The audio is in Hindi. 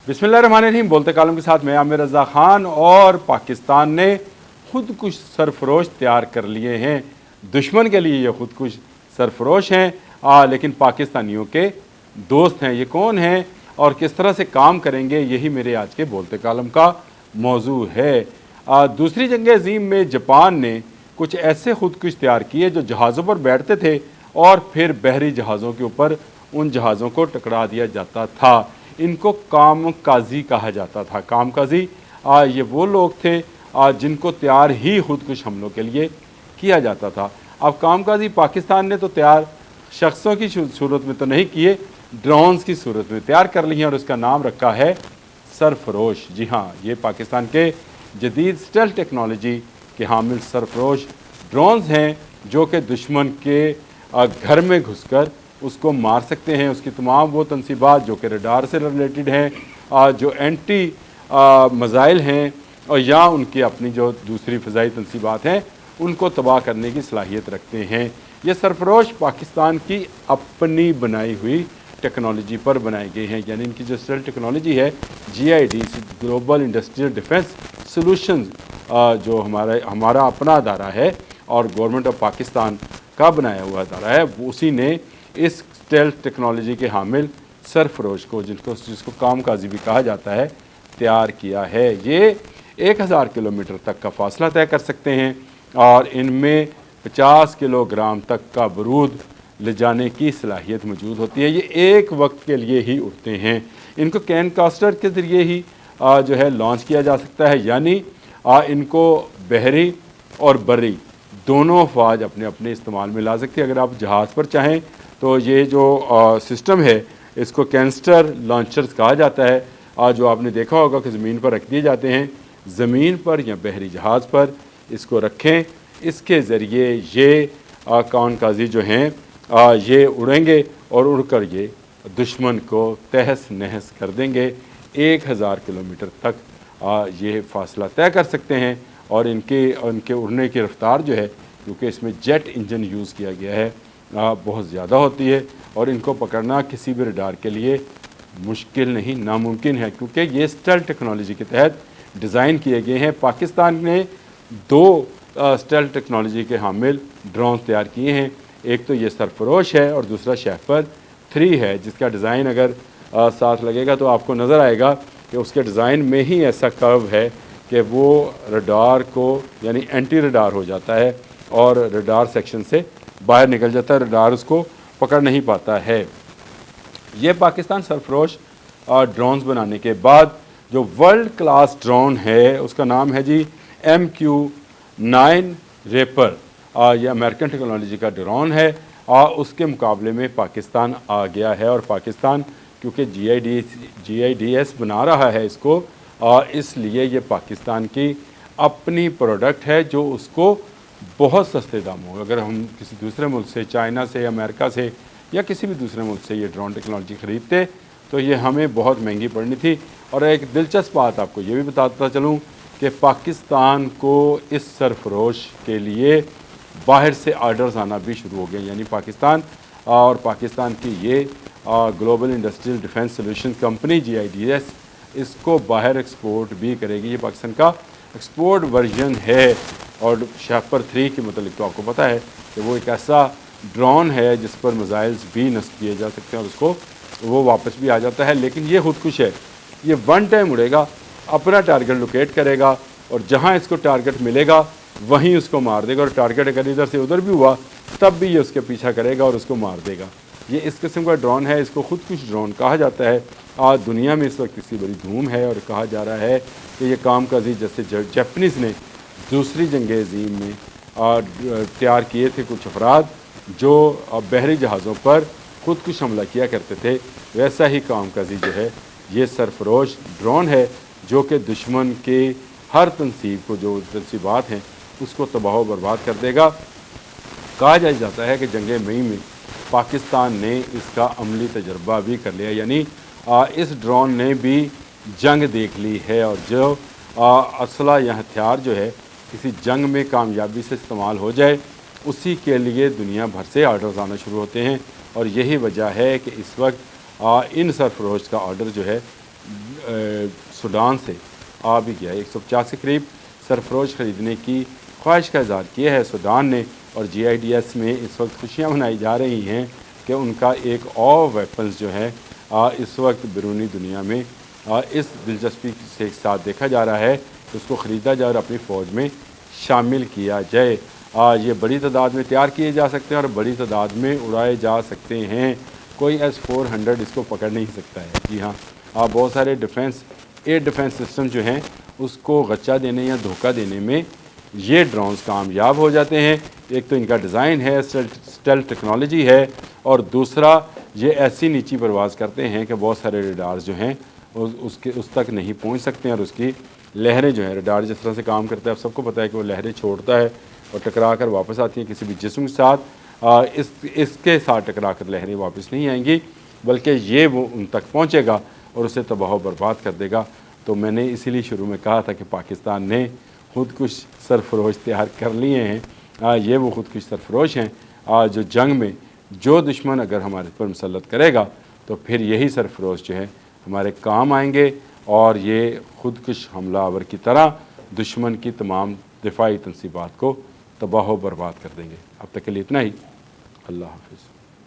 बिस्मिल्लाहिर्रहमानिर्रहीम। बोलते कालम के साथ मैं आमिर रज़ा ख़ान। और पाकिस्तान ने खुद कुछ सरफरोश तैयार कर लिए हैं। दुश्मन के लिए ये खुद कुछ सरफरोश हैं, लेकिन पाकिस्तानियों के दोस्त हैं। ये कौन हैं और किस तरह से काम करेंगे, यही मेरे आज के बोलते कालम का मौजू है। दूसरी जंग अज़ीम में जापान ने कुछ ऐसे खुद कुछ तैयार किए जो जहाज़ों पर बैठते थे और फिर बहरी जहाज़ों के ऊपर उन जहाज़ों को टकरा दिया जाता था। इनको कामकाजी कहा जाता था। कामकाजी ये वो लोग थे जिनको तैयार ही खुद कुछ हमलों के लिए किया जाता था। अब कामकाजी पाकिस्तान ने तो तैयार शख्सों की सूरत में तो नहीं किए, ड्रोन्स की सूरत में तैयार कर लिए और उसका नाम रखा है सरफरोश। जी हाँ, ये पाकिस्तान के जदीद स्टेल्थ टेक्नोलॉजी के हामिल सरफरोश ड्रोन्स हैं जो कि दुश्मन के घर में घुसकर उसको मार सकते हैं। उसकी तमाम वो तनसीबात जो कि रडार से रिलेटेड हैं, जो एंटी मज़ाइल हैं और या उनकी अपनी जो दूसरी फ़ज़ाई तनसीबात हैं, उनको तबाह करने की सलाहियत रखते हैं। ये सरफरोश पाकिस्तान की अपनी बनाई हुई टेक्नोलॉजी पर बनाए गए हैं। यानी इनकी जो स्टेल्थ टेक्नोलॉजी है, GID global industrial defence solutions, जो हमारा अपना अदारा है और गवर्नमेंट ऑफ पाकिस्तान का बनाया हुआ अदारा है, उसी ने इस स्टेल्थ टेक्नोलॉजी के हामिल सरफरोश को, जिसको कामकाजी भी कहा जाता है, तैयार किया है। ये 1000 किलोमीटर तक का फासला तय कर सकते हैं और इनमें 50 किलोग्राम तक का बारूद ले जाने की सलाहियत मौजूद होती है। ये एक वक्त के लिए ही उड़ते हैं। इनको कैन कास्टर के ज़रिए ही जो है लॉन्च किया जा सकता है। यानी इनको बहरी और बर्री दोनों अफवाज अपने अपने इस्तेमाल में ला सकती है। अगर आप जहाज़ पर चाहें तो ये जो सिस्टम है, इसको कैंस्टर लॉन्चर्स कहा जाता है, जो आपने देखा होगा कि ज़मीन पर रख दिए जाते हैं। ज़मीन पर या बहरी जहाज़ पर इसको रखें, इसके ज़रिए ये कामकाजी जो हैं ये उड़ेंगे और उड़कर ये दुश्मन को तहस नहस कर देंगे। 1000 किलोमीटर तक ये फासला तय कर सकते हैं और उनके उड़ने की रफ्तार जो है, क्योंकि इसमें जेट इंजन यूज़ किया गया है, बहुत ज़्यादा होती है और इनको पकड़ना किसी भी रडार के लिए मुश्किल नहीं, नामुमकिन है, क्योंकि ये स्टेल्थ टेक्नोलॉजी के तहत डिज़ाइन किए गए हैं। पाकिस्तान ने 2 स्टेल्थ टेक्नोलॉजी के हामिल ड्रोन तैयार किए हैं। एक तो ये सरफरोश है और दूसरा शेफर्ड 3 है, जिसका डिज़ाइन अगर साथ लगेगा तो आपको नज़र आएगा कि उसके डिज़ाइन में ही ऐसा कर्व है कि वो रडार को, यानी एंटी रडार हो जाता है और रडार सेक्शन से बाहर निकल जाता है, रडार उसको पकड़ नहीं पाता है। ये पाकिस्तान सरफरोश ड्रोन्स बनाने के बाद जो वर्ल्ड क्लास ड्रोन है उसका नाम है जी MQ-9 रेपर। ये अमेरिकन टेक्नोलॉजी का ड्रोन है और उसके मुकाबले में पाकिस्तान आ गया है। और पाकिस्तान क्योंकि GIDS बना रहा है इसको, इसलिए ये पाकिस्तान की अपनी प्रोडक्ट है जो उसको बहुत सस्ते दामों, अगर हम किसी दूसरे मुल्क से, चाइना से, अमेरिका से या किसी भी दूसरे मुल्क से ये ड्रोन टेक्नोलॉजी ख़रीदते तो ये हमें बहुत महंगी पड़नी थी। और एक दिलचस्प बात आपको ये भी बताता चलूँ कि पाकिस्तान को इस सरफरोश के लिए बाहर से आर्डर्स आना भी शुरू हो गए। यानी पाकिस्तान और पाकिस्तान की ये global industrial defence solution company GIDS इसको बाहर एक्सपोर्ट भी करेगी। ये पाकिस्तान का एक्सपोर्ट वर्जन है। और शेफर्ड 3 के मतलब तो आपको पता है कि वो एक ऐसा ड्रोन है जिस पर मिसाइल्स भी नस्ब किए जा सकते हैं और उसको वो वापस भी आ जाता है। लेकिन ये खुद कुछ है, ये वन टाइम उड़ेगा, अपना टारगेट लोकेट करेगा और जहाँ इसको टारगेट मिलेगा वहीं उसको मार देगा। और टारगेट अगर इधर से उधर भी हुआ तब भी ये उसके पीछा करेगा और उसको मार देगा। ये इस किस्म का ड्रोन है, इसको खुद कुछ ड्रोन कहा जाता है। आज दुनिया में इस वक्त इसकी बड़ी धूम है और कहा जा रहा है कि ये कामकाजी जैसे जापानीज़ ने दूसरी जंग अज़ीम में तैयार किए थे कुछ अफराद जो बहरी जहाज़ों पर खुद कुछ हमला किया करते थे, वैसा ही कामकाजी जो है ये सरफरोश ड्रोन है जो कि दुश्मन के हर तनसीब को, जो तनसीबात हैं, उसको तबाह बर्बाद कर देगा। कहा जाता है कि जंग मई में पाकिस्तान ने इसका अमली तजर्बा भी कर लिया। यानी इस ड्रोन ने भी जंग देख ली है और जो असला या हथियार जो है किसी जंग में कामयाबी से इस्तेमाल हो जाए, उसी के लिए दुनिया भर से आर्डर्स आना शुरू होते हैं। और यही वजह है कि इस वक्त इन सरफरोश का ऑर्डर जो है सूडान से आ भी गया। 150 के करीब सरफरोश ख़रीदने की ख्वाहिश का इज़हार किया है सूडान ने, और GIDS में इस वक्त खुशियाँ मनाई जा रही हैं कि उनका एक और वेपन्स जो है इस वक्त बैरूनी दुनिया में इस दिलचस्पी से एक साथ देखा जा रहा है कि उसको ख़रीदा जाए और अपनी फ़ौज में शामिल किया जाए। ये बड़ी तादाद में तैयार किए जा सकते हैं और बड़ी तादाद में उड़ाए जा सकते हैं। कोई S-400 इसको पकड़ नहीं सकता है। जी हाँ, बहुत सारे एयर डिफेंस सिस्टम जो हैं उसको गच्चा देने या धोखा देने में ये ड्रोन्स कामयाब हो जाते हैं। एक तो इनका डिज़ाइन है, स्टेल्थ टेक्नोलॉजी है, और दूसरा ये ऐसी नीची परवाज़ करते हैं कि बहुत सारे रडार्स जो हैं उस तक नहीं पहुंच सकते हैं, और उसकी लहरें जो हैं, रडार जिस तरह से काम करता है आप सबको पता है कि वो लहरें छोड़ता है और टकरा कर वापस आती हैं किसी भी जिस्म के साथ। इसके साथ टकरा कर लहरें वापस नहीं आएंगी, बल्कि ये वो उन तक पहुँचेगा और उसे तबाह बर्बाद कर देगा। तो मैंने इसीलिए शुरू में कहा था कि पाकिस्तान ने खुद कुछ सरफरोश तैयार कर लिए हैं। ये वो खुद कुछ सरफरोश हैं जो जंग में जो दुश्मन अगर हमारे पर मुसल्लत करेगा तो फिर यही सरफरोश जो है हमारे काम आएंगे, और ये खुद कुछ हमलावर की तरह दुश्मन की तमाम दिफाई तनसीबात को तबाह बर्बाद कर देंगे। अब तक के लिए इतना ही। अल्लाह हाफ़िज़।